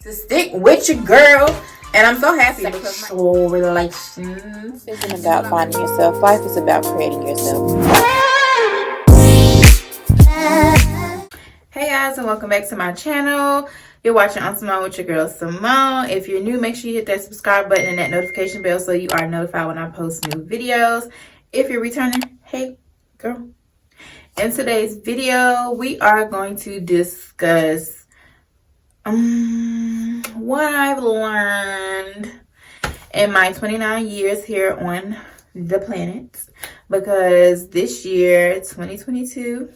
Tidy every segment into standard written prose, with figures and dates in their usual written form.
to stick with your girl, and I'm so happy because soul relations isn't about finding yourself. Life is about creating yourself. Hey guys, and welcome back to my channel. You're watching on Simone with your girl Simone. If you're new, make sure you hit that subscribe button and that notification bell so you are notified when I post new videos. If you're returning, hey girl. In today's video, we are going to discuss what I've learned in my 29 years here on the planet, because this year, 2022,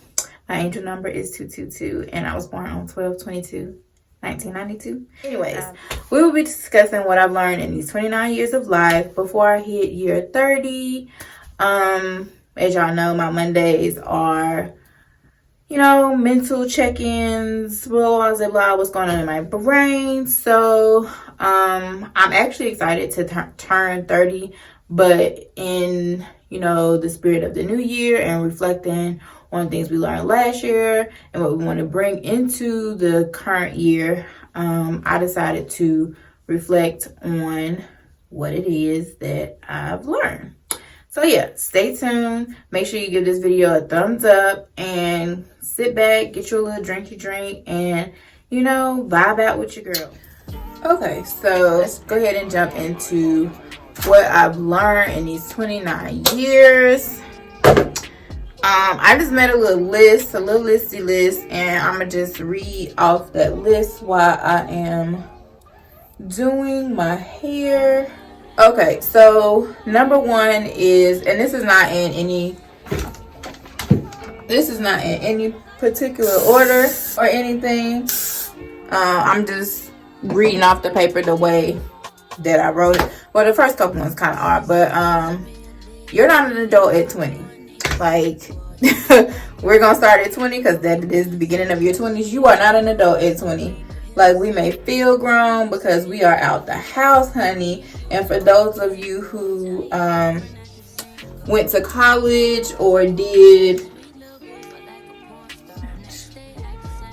my angel number is 222, and I was born on 12/22/1992. Anyways, we will be discussing what I've learned in these 29 years of life before I hit year 30. As y'all know, my Mondays are, mental check-ins, blah, blah, blah, what's going on in my brain. So, I'm actually excited to turn 30, but in, the spirit of the new year and reflecting on things we learned last year and what we want to bring into the current year, I decided to reflect on what it is that I've learned. So yeah, stay tuned. Make sure you give this video a thumbs up and sit back, get you a little drinky drink, and, vibe out with your girl. Okay, so let's go ahead and jump into what I've learned in these 29 years. I just made a little listy list, and I'm going to just read off that list while I am doing my hair. Okay, so number one is, and this is not in any particular order or anything. I'm just reading off the paper the way that I wrote it. Well, the first couple ones kind of are, but you're not an adult at 20. Like, we're gonna start at 20 because that is the beginning of your 20s. You are not an adult at 20. Like, we may feel grown because we are out the house, honey. And for those of you who went to college or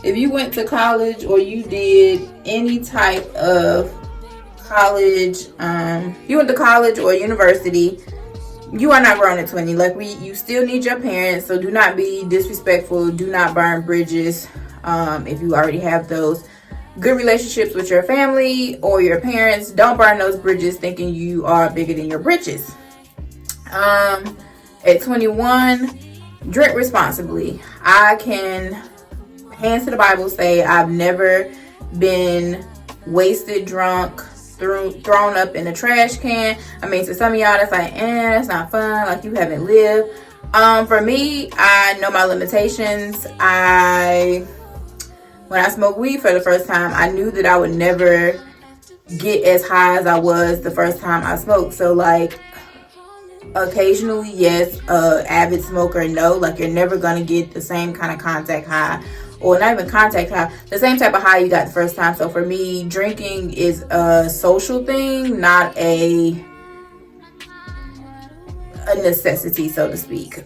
if you went to college or you did any type of college, you went to college or university, you are not grown at 20. Like, you still need your parents, so do not be disrespectful. Do not burn bridges. If you already have those good relationships with your family or your parents, don't burn those bridges thinking you are bigger than your britches. At 21, drink responsibly. I can, hands to the Bible, say I've never been wasted, drunk, thrown up in a trash can. I mean, to some of y'all, that's like, that's not fun. Like, you haven't lived. For me, I know my limitations. When I smoked weed for the first time, I knew that I would never get as high as I was the first time I smoked. So, like, occasionally, yes, avid smoker, no. Like, you're never going to get the same kind of contact high, or not even contact high, the same type of high you got the first time. So, for me, drinking is a social thing, not a necessity, so to speak.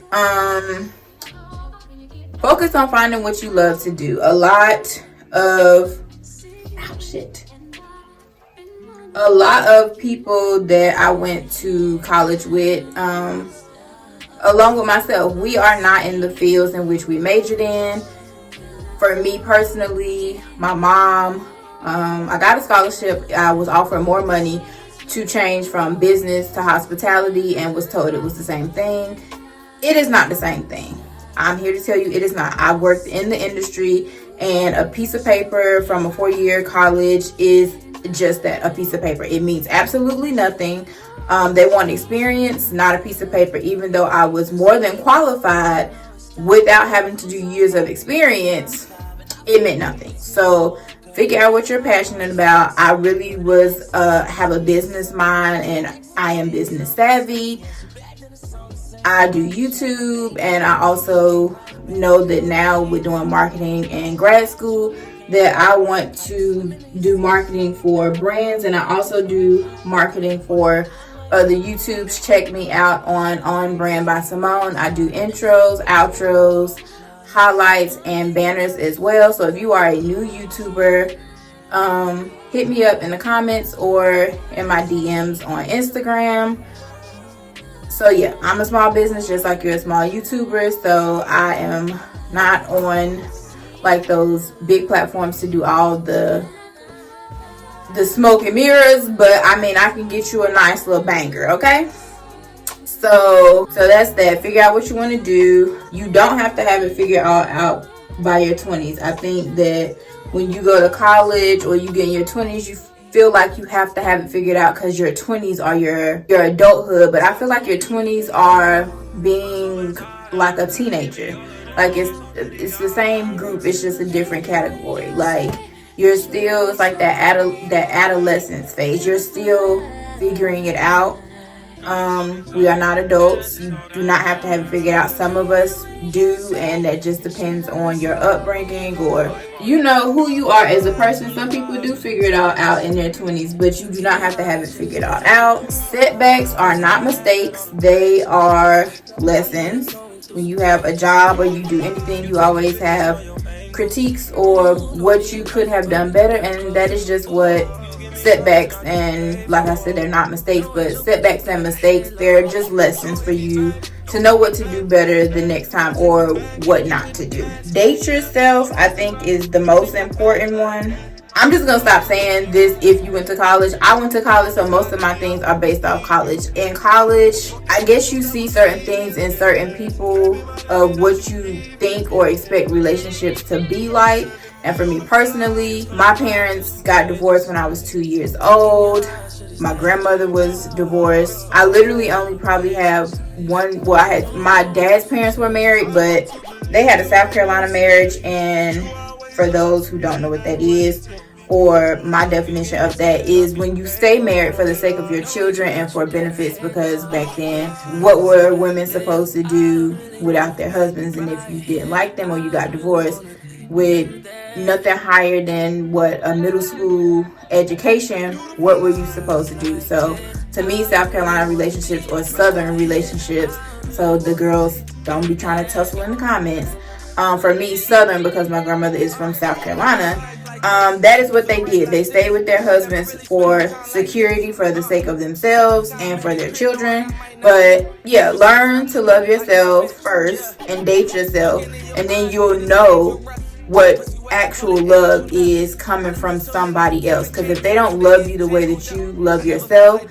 Focus on finding what you love to do. A lot of people that I went to college with, along with myself, we are not in the fields in which we majored in. For me personally, my mom, I got a scholarship. I was offered more money to change from business to hospitality and was told it was the same thing. It is not the same thing. I'm here to tell you it is not. I worked in the industry, and a piece of paper from a 4-year college is just that, a piece of paper. It means absolutely nothing. They want experience, not a piece of paper. Even though I was more than qualified without having to do years of experience, it meant nothing. So figure out what you're passionate about. I really have a business mind, and I am business savvy. I do YouTube, and I also know that now with doing marketing in grad school that I want to do marketing for brands, and I also do marketing for other YouTubes. Check me out on Brand by Simone. I do intros, outros, highlights, and banners as well. So if you are a new YouTuber, hit me up in the comments or in my DMs on Instagram. So yeah, I'm a small business just like you're a small YouTuber, so I am not on like those big platforms to do all the smoke and mirrors, but I mean, I can get you a nice little banger, okay? So that's that. Figure out what you want to do. You don't have to have it figured all out by your 20s. I think that when you go to college or you get in your 20s, you feel like you have to have it figured out because your 20s are your adulthood. But I feel like your 20s are being like a teenager. Like it's the same group, it's just a different category. Like you're still, it's like that adolescence phase. You're still figuring it out. We are not adults. You do not have to have it figured out. Some of us do, and that just depends on your upbringing or you know who you are as a person. Some people do figure it all out in their 20s, but you do not have to have it figured all out. Setbacks are not mistakes. They are lessons. When you have a job or you do anything, you always have critiques or what you could have done better, and that is just what setbacks, and like I said, they're not mistakes, but setbacks and mistakes, they're just lessons for you to know what to do better the next time or what not to do. Date yourself, I think, is the most important one. I'm just gonna stop saying this if you went to college. I went to college, so most of my things are based off college. In college, I guess you see certain things in certain people of what you think or expect relationships to be like. And for me personally, my parents got divorced when I was 2 years old. My grandmother was divorced. I literally only probably have one. Well, I had my dad's parents were married, but they had a South Carolina marriage. And for those who don't know what that is, or my definition of that is when you stay married for the sake of your children and for benefits, because back then, what were women supposed to do without their husbands? And if you didn't like them or you got divorced, with nothing higher than what a middle school education, what were you supposed to do? So to me, South Carolina relationships or Southern relationships, so the girls don't be trying to tussle in the comments. For me, Southern, because my grandmother is from South Carolina, that is what they did. They stayed with their husbands for security, for the sake of themselves and for their children. But yeah, learn to love yourself first and date yourself, and then you'll know what actual love is coming from somebody else. Because if they don't love you the way that you love yourself,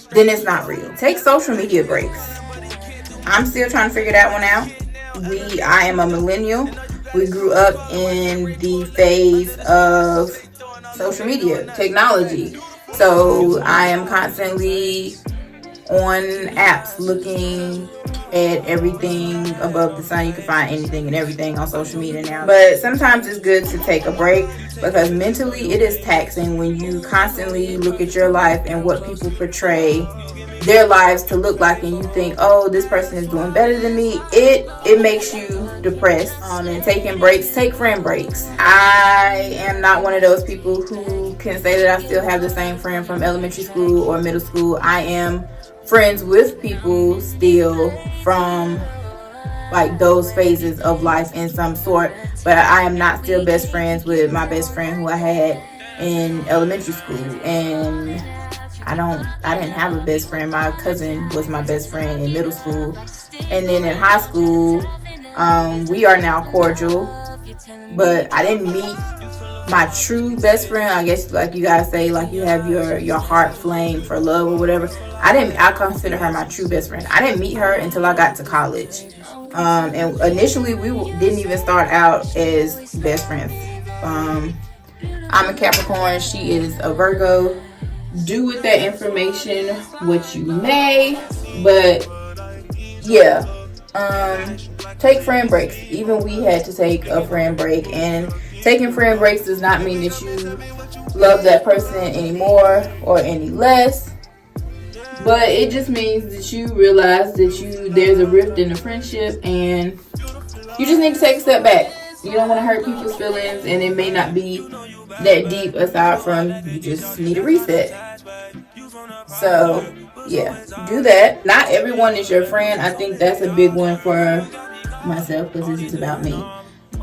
then it's not real. Take social media breaks. I'm still trying to figure that one out. I am a millennial. We grew up in the phase of social media, technology. So I am constantly on apps looking at everything above the sun. You can find anything and everything on social media now. But sometimes it's good to take a break because mentally it is taxing when you constantly look at your life and what people portray their lives to look like, and you think, oh, this person is doing better than me. It makes you depressed. And taking breaks, take friend breaks. I am not one of those people who can say that I still have the same friend from elementary school or middle school. I am friends with people still from like those phases of life in some sort, but I am not still best friends with my best friend who I had in elementary school. And I didn't have a best friend. My cousin was my best friend in middle school, and then in high school, we are now cordial, but I didn't meet my true best friend. I guess, like you guys say, like you have your heart flame for love or whatever. I consider her my true best friend. I didn't meet her until I got to college, and initially we didn't even start out as best friends. I'm a Capricorn. She is a Virgo. Do with that information what you may, but yeah, take friend breaks. Even we had to take a friend break, and taking friend breaks does not mean that you love that person anymore or any less, but it just means that you realize that there's a rift in the friendship and you just need to take a step back. You don't want to hurt people's feelings, and it may not be that deep aside from you just need a reset. So yeah, do that. Not everyone is your friend. I think that's a big one for myself because this is about me.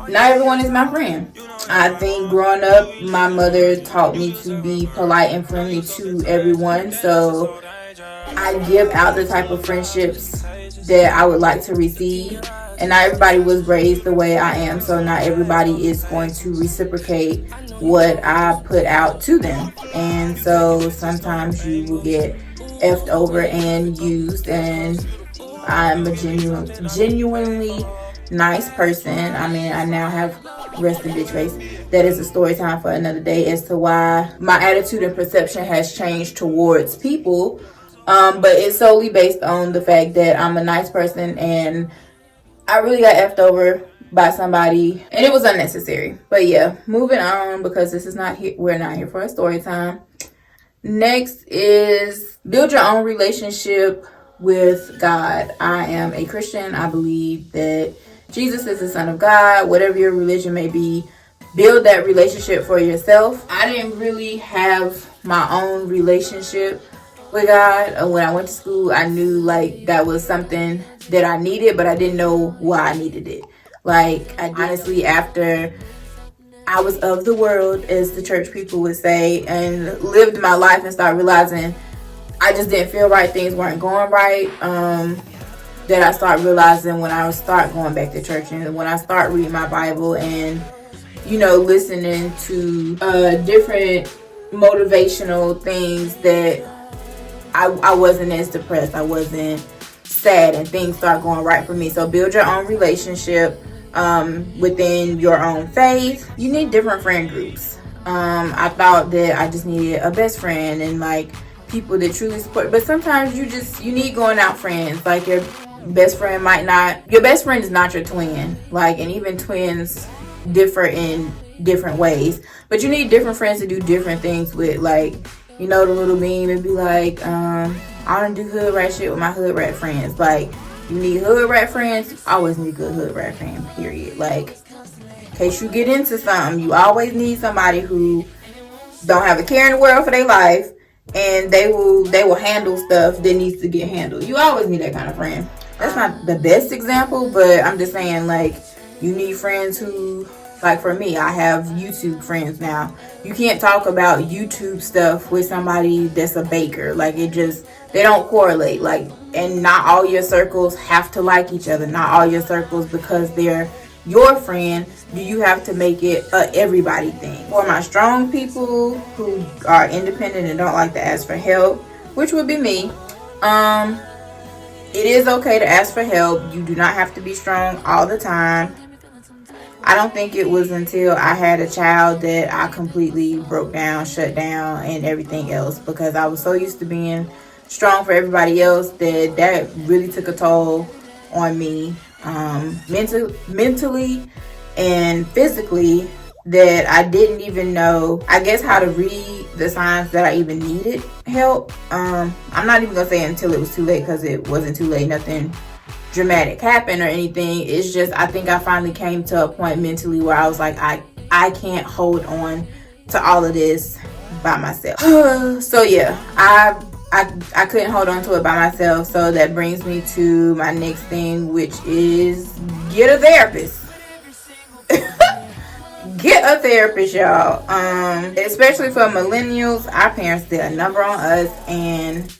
not everyone is my friend. I think growing up, my mother taught me to be polite and friendly to everyone. So I give out the type of friendships that I would like to receive. And not everybody was raised the way I am. So not everybody is going to reciprocate what I put out to them. And so sometimes you will get effed over and used. And I'm a genuinely nice person. I mean, I now have resting bitch face. That is a story time for another day as to why my attitude and perception has changed towards people. But it's solely based on the fact that I'm a nice person and I really got effed over by somebody and it was unnecessary. But yeah, moving on because this is not here. We're not here for a story time. Next is build your own relationship with God. I am a Christian. I believe that Jesus is the Son of God. Whatever your religion may be, build that relationship for yourself. I didn't really have my own relationship with God. When I went to school, I knew like that was something that I needed, but I didn't know why I needed it. Like, I honestly, after I was of the world, as the church people would say, and lived my life and started realizing I just didn't feel right, things weren't going right, that I start realizing when I start going back to church and when I start reading my Bible and, you know, listening to different motivational things, that I wasn't as depressed, I wasn't sad, and things start going right for me. So build your own relationship within your own faith. You need different friend groups. I thought that I just needed a best friend and like people that truly support, but sometimes you need going out friends. Like your best friend is not your twin, like, and even twins differ in different ways, but you need different friends to do different things with. Like, you know, the little meme and be like, I don't do hood rat shit with my hood rat friends. Like, you need hood rat friends, you always need a good hood rat friend, period. Like, in case you get into something, you always need somebody who don't have a care in the world for their life, and they will handle stuff that needs to get handled. You always need that kind of friend. That's not the best example, but I'm just saying, like, you need friends who, like for me, I have YouTube friends now. You can't talk about YouTube stuff with somebody that's a baker. Like, they don't correlate. Like, and not all your circles have to like each other. Not all your circles, because they're your friend, do you have to make it a everybody thing. For my strong people who are independent and don't like to ask for help, which would be me, it is okay to ask for help. You do not have to be strong all the time. I don't think it was until I had a child that I completely broke down, shut down, and everything else, because I was so used to being strong for everybody else that really took a toll on me, mentally and physically, that I didn't even know, I guess, how to read the signs that I even needed help. I'm not even gonna say until it was too late, because it wasn't too late. Nothing dramatic happened or anything. It's just, I think I finally came to a point mentally where I was like, I can't hold on to all of this by myself. So yeah, I couldn't hold on to it by myself. So that brings me to my next thing, which is get a therapist. Get a therapist, y'all. Especially for millennials, our parents did a number on us, and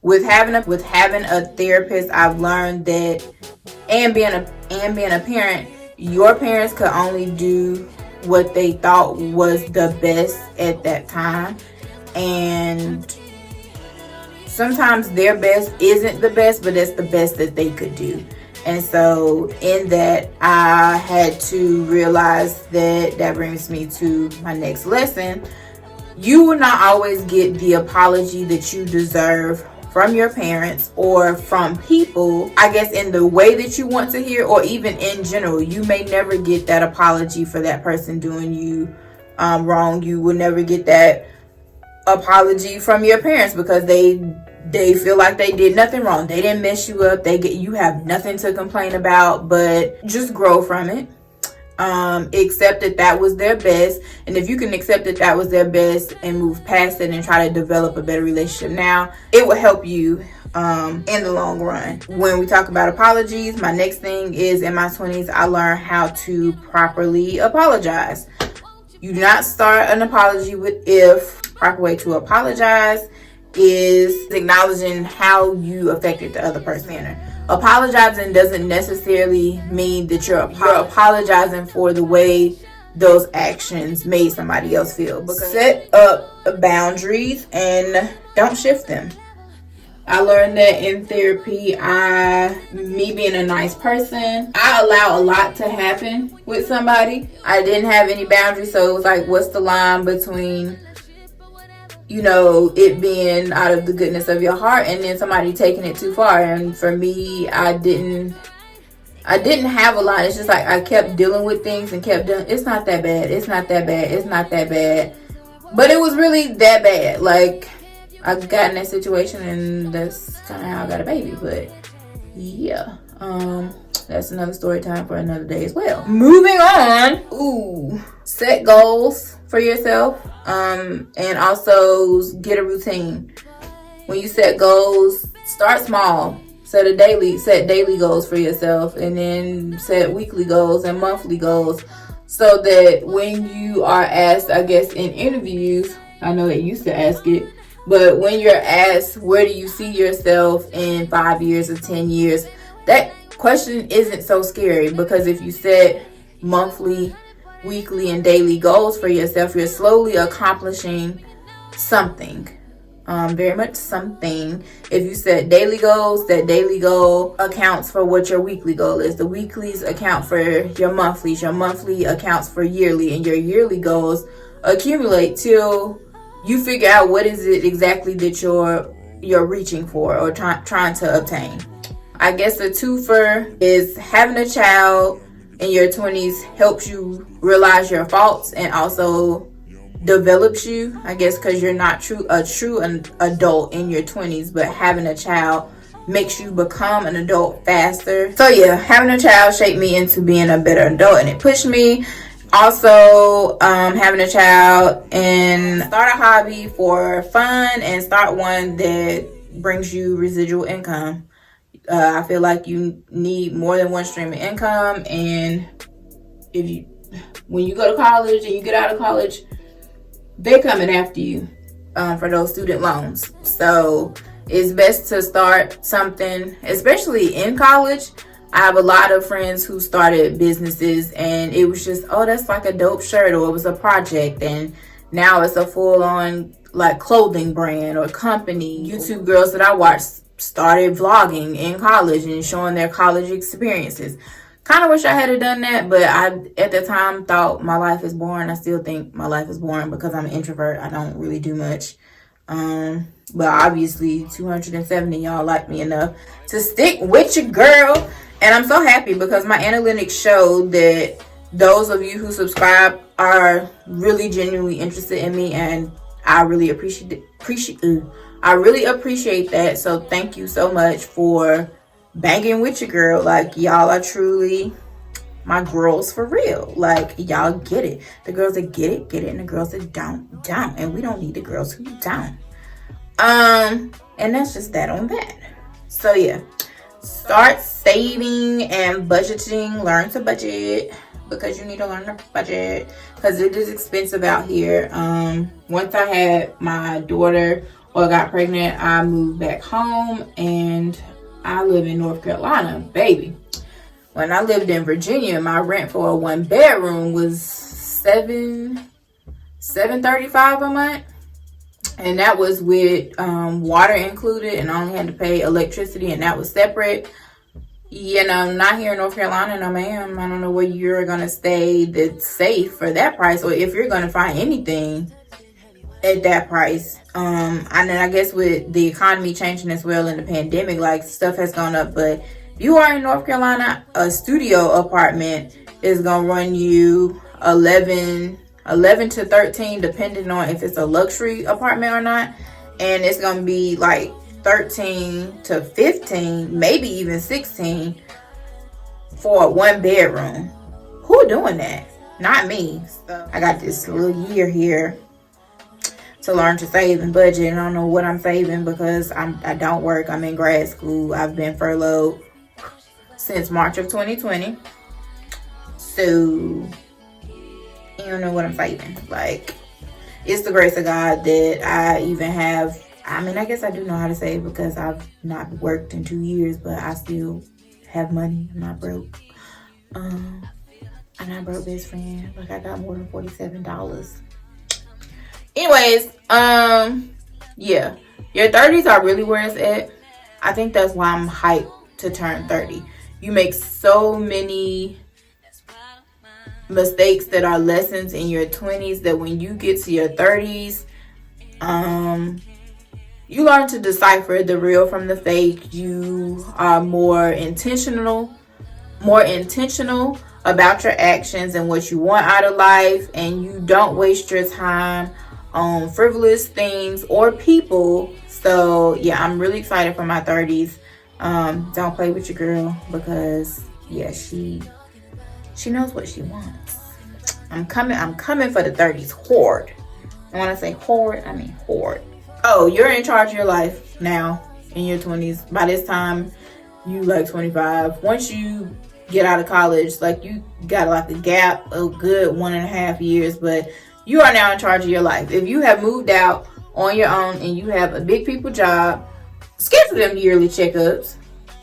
with having a therapist, I've learned that, and being a parent, your parents could only do what they thought was the best at that time, and sometimes their best isn't the best, but it's the best that they could do. And so in that, I had to realize that brings me to my next lesson. You will not always get the apology that you deserve from your parents or from people, I guess, in the way that you want to hear, or even in general. You may never get that apology for that person doing you wrong. You will never get that apology from your parents, because they feel like they did nothing wrong. They didn't mess you up. You have nothing to complain about, but just grow from it. accept that that was their best. And if you can accept that that was their best and move past it and try to develop a better relationship now, it will help you in the long run. When we talk about apologies, my next thing is, in my 20s, I learned how to properly apologize. You do not start an apology with if. Proper way to apologize is acknowledging how you affected the other person. Apologizing doesn't necessarily mean that you're apologizing for the way those actions made somebody else feel. Because set up boundaries and don't shift them. I learned that in therapy. Me being a nice person, I allow a lot to happen with somebody. I didn't have any boundaries, so it was like, what's the line between, you know, it being out of the goodness of your heart and then somebody taking it too far? And for me, I didn't have a line. It's just like I kept dealing with things and kept doing, it's not that bad, it's not that bad, it's not that bad. But it was really that bad. Like, I got in that situation and that's kind of how I got a baby. But yeah, that's another story time for another day as well. Moving on. Set goals for yourself, and also get a routine. When you set goals, start small. Set daily goals for yourself, and then set weekly goals and monthly goals, so that when you are asked, I guess in interviews, I know they used to ask it, but when you're asked, where do you see yourself in 5 years or 10 years, that question isn't so scary, because if you set monthly, weekly, and daily goals for yourself, you're slowly accomplishing something. Very much something. If you set daily goals, that daily goal accounts for what your weekly goal is. The weeklies account for your monthlies. Your monthly accounts for yearly, and your yearly goals accumulate till you figure out what is it exactly that you're reaching for or trying to obtain. I guess the twofer is having a child in your 20s helps you realize your faults and also develops you, I guess, because you're not a true adult in your 20s, but having a child makes you become an adult faster. So yeah, having a child shaped me into being a better adult, and it pushed me. Also, having a child, and start a hobby for fun and start one that brings you residual income. I feel like you need more than one stream of income, and when you go to college and you get out of college, they're coming after you for those student loans. So it's best to start something, especially in college. I have a lot of friends who started businesses, and it was just, oh, that's like a dope shirt, or it was a project, and now it's a full-on like clothing brand or company. YouTube girls that I watched started vlogging in college and showing their college experiences. Kind of wish I had done that, but I at the time thought my life is boring. I still think my life is boring because I'm an introvert. I don't really do much. But obviously 270 y'all like me enough to stick with your girl, and I'm so happy because my analytics showed that those of you who subscribe are really genuinely interested in me, and I really appreciate that. So thank you so much for banging with your girl. Like, y'all are truly my girls for real. Like, y'all get it. The girls that get it, and the girls that don't. And we don't need the girls who don't. And that's just that on that. So yeah, start saving and budgeting. Learn to budget, because you need to learn to budget, because it is expensive out here. Once I had my daughter or got pregnant, I moved back home, and I live in North Carolina, baby. When I lived in Virginia, my rent for a 1-bedroom was $735 a month, and that was with water included, and I only had to pay electricity, and that was separate. You know, not here in North Carolina, no ma'am. I don't know where you're gonna stay that's safe for that price, or if you're gonna find anything at that price. And then I guess with the economy changing as well in the pandemic, like, stuff has gone up. But if you are in North Carolina, a studio apartment is gonna run you 11 to 13, depending on if it's a luxury apartment or not, and it's gonna be like 13 to 15, maybe even 16 for a 1-bedroom. Who people doing that, not me. So I got this little year here to learn to save and budget. And I don't know what I'm saving because I don't work. I'm in grad school. I've been furloughed since March of 2020. So you don't know what I'm saving. Like, it's the grace of God that I even have. I mean, I guess I do know how to save because I've not worked in 2 years, but I still have money. I'm not broke. I'm not broke, best friend. Like, I got more than $47. Anyways, yeah, your 30s are really where it's at. I think that's why I'm hyped to turn 30. You make so many mistakes that are lessons in your 20s that when you get to your 30s, you learn to decipher the real from the fake. You are more intentional about your actions and what you want out of life, and you don't waste your time on frivolous things or people. So yeah, I'm really excited for my 30s. Don't play with your girl because yeah, she knows what she wants. I'm coming for the 30s hard. And when I say hard, I mean hard. Oh, you're in charge of your life now in your 20s. By this time, you like 25. Once you get out of college, like, you got like a gap of good 1.5 years, but you are now in charge of your life. If you have moved out on your own and you have a big people job, schedule them yearly checkups.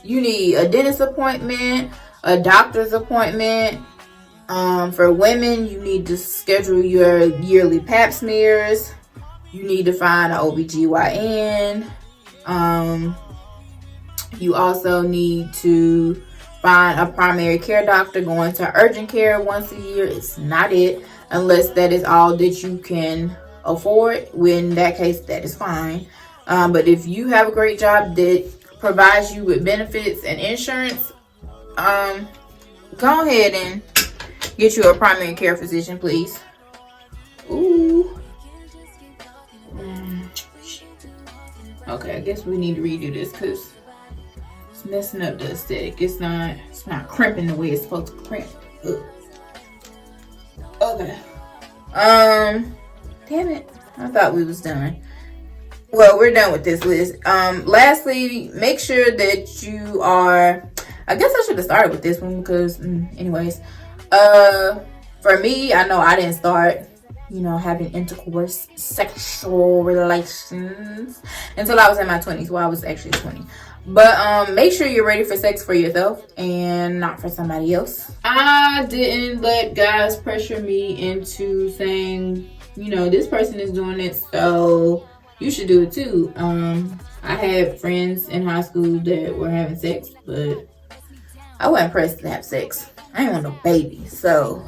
You need a dentist appointment, a doctor's appointment. For women, you need to schedule your yearly pap smears. You need to find an OBGYN. You also need to find a primary care doctor. Going to urgent care once a year is not it, unless that is all that you can afford. In that case, that is fine. But if you have a great job that provides you with benefits and insurance, go ahead and get you a primary care physician, please. Ooh. Okay, I guess we need to redo this because it's messing up the aesthetic. It's not crimping the way it's supposed to crimp. Ugh. Okay. Damn it. I thought we was done. Well, we're done with this list. Lastly, make sure that you are, I guess I should have started with this one because, anyways, for me, I know I didn't start, having intercourse, sexual relations until I was in my 20s. Well, I was actually 20. But make sure you're ready for sex for yourself and not for somebody else. I didn't let guys pressure me into saying, this person is doing it, so you should do it too. I had friends in high school that were having sex, but I wasn't pressed to have sex. I ain't want no baby, so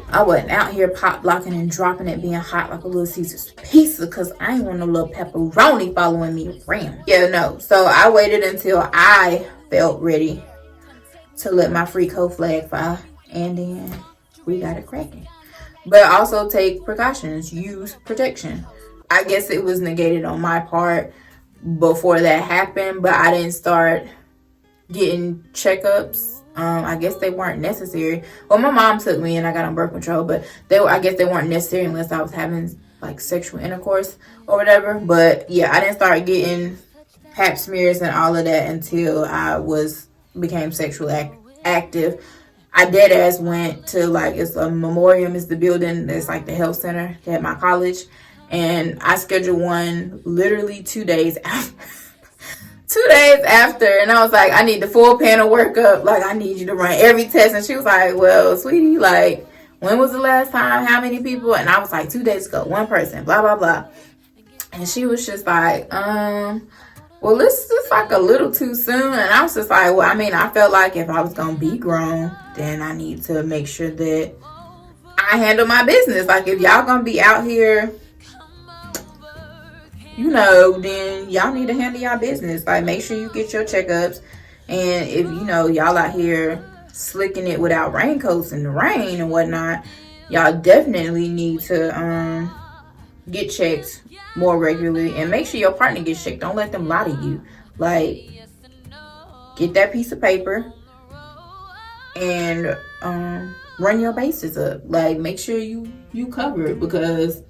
I wasn't out here pop blocking and dropping it, being hot like a little Caesar's pizza, because I ain't want no little pepperoni following me around. Yeah, no. So I waited until I felt ready to let my free code flag fly, and then we got it cracking. But also take precautions. Use protection. I guess it was negated on my part before that happened, but I didn't start getting checkups. I guess they weren't necessary. Well, my mom took me and I got on birth control, but I guess they weren't necessary unless I was having like sexual intercourse or whatever. But yeah, I didn't start getting pap smears and all of that until I became sexually active. I dead ass went to it's a memoriam, is the building that's like the health center at my college, and I scheduled one literally 2 days after. 2 days after, and I was like, I need the full panel workup. Like, I need you to run every test. And she was like, well, sweetie, when was the last time? How many people? And I was like, 2 days ago, one person, blah, blah, blah. And she was just like, well, this is a little too soon. And I was just like, well, I felt like if I was going to be grown, then I need to make sure that I handle my business. Like, if y'all going to be out here, then y'all need to handle y'all business. Like, make sure you get your checkups. And if, y'all out here slicking it without raincoats in the rain and whatnot, y'all definitely need to get checked more regularly. And make sure your partner gets checked. Don't let them lie to you. Like, get that piece of paper and run your bases up. Like, make sure you cover it, because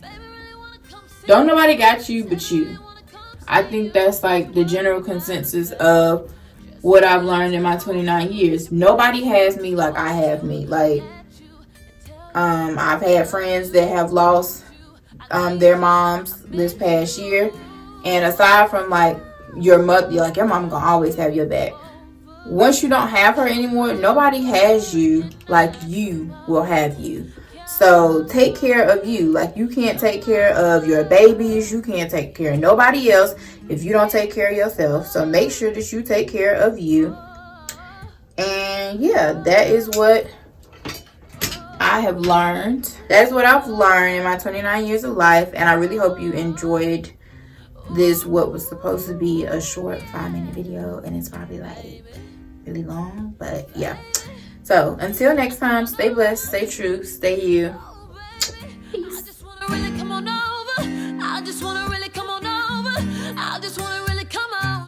don't nobody got you but you. I think that's like the general consensus of what I've learned in my 29 years. Nobody has me like I have me. Like, I've had friends that have lost their moms this past year, and aside from like your mother, like your mom gonna always have your back. Once you don't have her anymore, nobody has you like you will have you. So take care of you. Like, you can't take care of your babies, you can't take care of nobody else if you don't take care of yourself. So make sure that you take care of you. And yeah, that is what I have learned. That's what I've learned in my 29 years of life. And I really hope you enjoyed this, what was supposed to be a short 5-minute video, and it's probably like really long, but yeah. So until next time, stay blessed, stay true, stay you.